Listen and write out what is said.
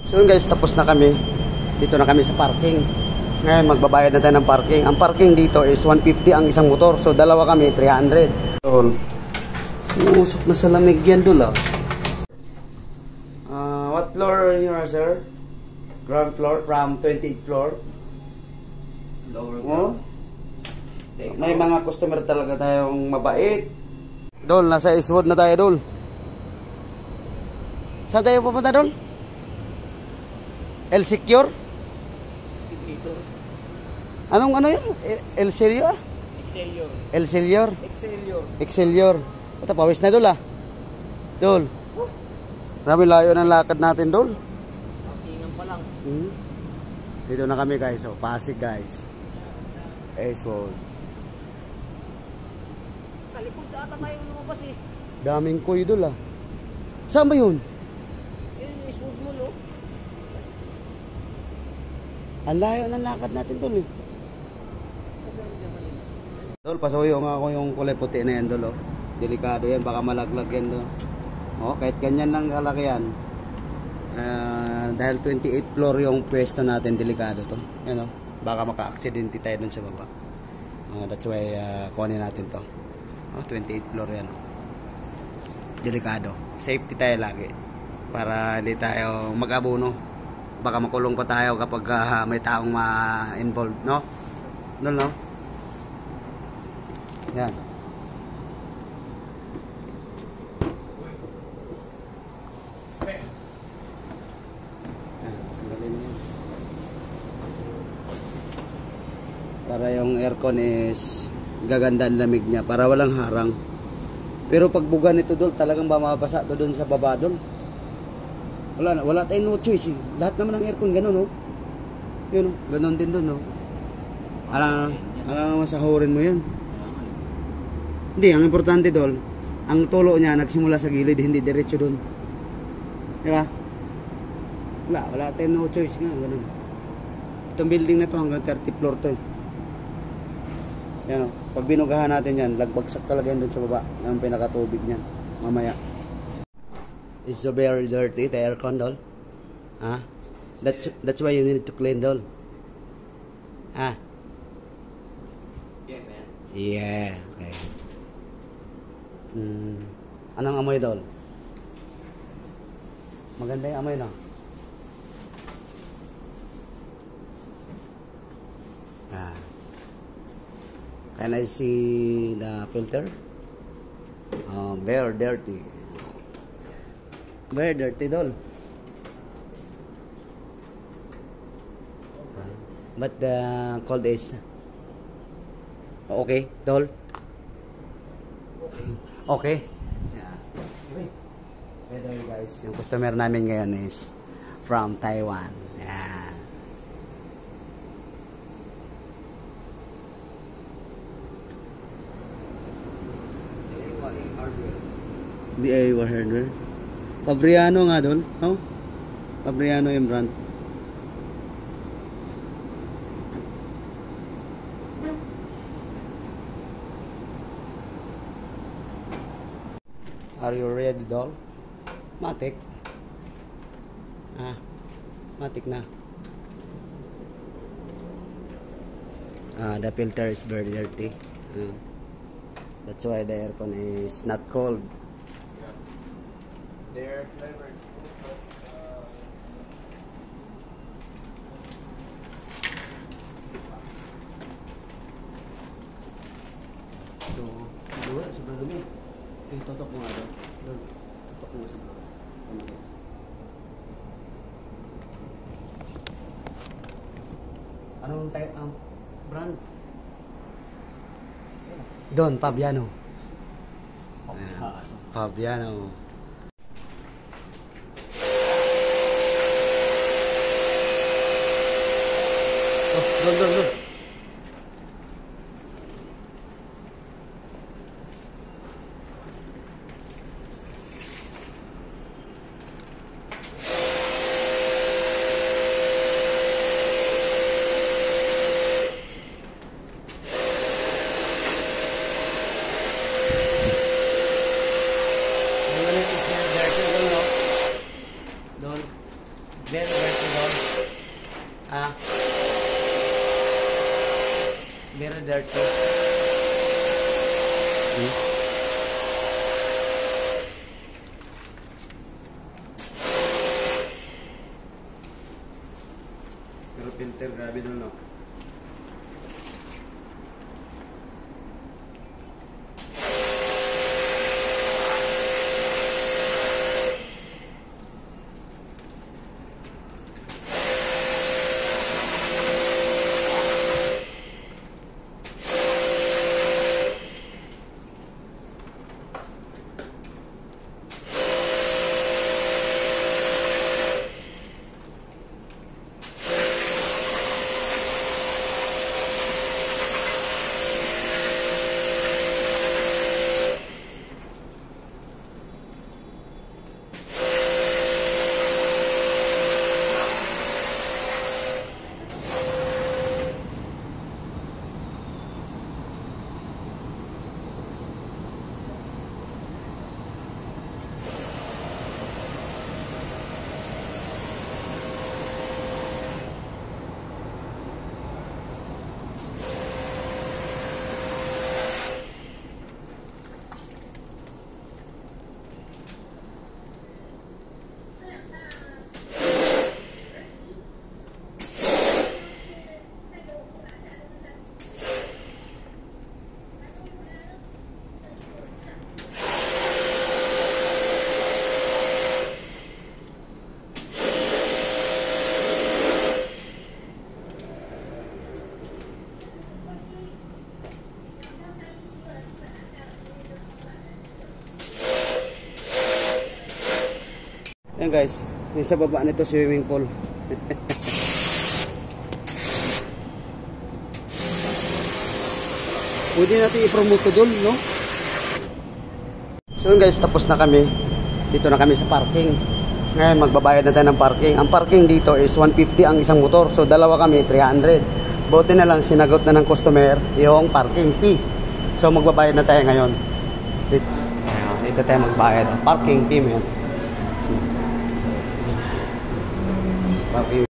So yun guys, tapos na kami. Dito na kami sa parking. Ngayon magbabayad na tayo ng parking. Ang parking dito is 150 ang isang motor. So dalawa kami, 300. So, umusok na sa lamig yan dul ah. What floor you are, sir? Ground floor from 28th floor. Lower Oh? May mga customer talaga tayong mabait. Dol, nasa Eastwood na tayo, Dol. Saan tayo pupunta, Dol? El Secure? Excavator. Anong ano yun? El Celio? Excellior. El Celior? Excellior. Excellior. Ito, pawis na, Dol ah. Dol. Marami layo ng lakad natin, Dol. Parkingan pa lang. Dito na kami guys. So, Pasig guys. Eastwood. Sa likod ata tayo lumabas eh. Daming koy, Dol ah. Saan ba yun? Yun yung Eastwood Mall oh. Ang layo ng lakad natin, Dol eh. Dol, pasuyo nga ako yung kulay puti na yan, Dol oh. Delikado yan, baka malaglag yan, Dol. Oh, kahit ganyan lang kalaki yan. Dahil 28th floor yung pwesto natin, delikado to. Yan oh, baka maka-aksidente tayo dun sa baba. That's why kunin natin to. Oh, 28th floor yan oh. Delikado. Safety tayo lagi para hindi tayo mag-abuno. Baka makulong pa tayo kapag may taong ma-involved, no? Dol, no? Yan. Para yung aircon is gaganda ang lamig niya, para walang harang. Pero pag buga nito, Dol, talagang mamabasa to doon sa baba, Dol. Wala tayong no choice eh. Lahat naman ng aircon ganun, no? Yun, no? Ganun din doon, no? Alam masahurin mo yan. Hindi, ang importante, Dol, ang tulo niya nagsimula sa gilid, hindi diretso doon. Di ba? Wala tayong no choice nga, ganun. Itong building na to hanggang 30th floor to eh. Yan o, pag binugahan natin yan, lagbagsak talaga yan dun sa baba. Yung pinakatubig niyan, mamaya. It's so very dirty, the aircon, Dol. Ah? That's why you need to clean, Dol. Ah? Yeah, man. Yeah, okay. Anong amoy, Dol? Maganda yung amoy, no? Ah. Can I see the filter? Very dirty. Very dirty, Dol. But the cold is okay, Dol. Okay. Yeah. By the way, guys, yung customer namin ngayon is from Taiwan. Yeah. DIY hardware. Fabriano nga doon, no? Fabriano yung brand. Are you ready, Dol? Matik. Matik na. The filter is very dirty. That's why the aircon is not cold. Their flavor is good, but So, dua sobrang dumi. Tutok mo nga doon. Tutok mo sa baba. Anong type ang brand? Don Fabiano. Fabiano. Don. Very Ah. Very dirty. Pero filter, grabe doon, no? Ayan guys, yung sa baba nito swimming pool. Pwede natin i-promote to dun, no? So yun guys, tapos na kami. Dito na kami sa parking. Ngayon magbabayad na tayo ng parking. Ang parking dito is 150 ang isang motor. So dalawa kami, 300. Buti na lang sinagot na ng customer yung parking fee. So magbabayad na tayo ngayon. Dito tayo magbayad. Parking fee mo yan. Parking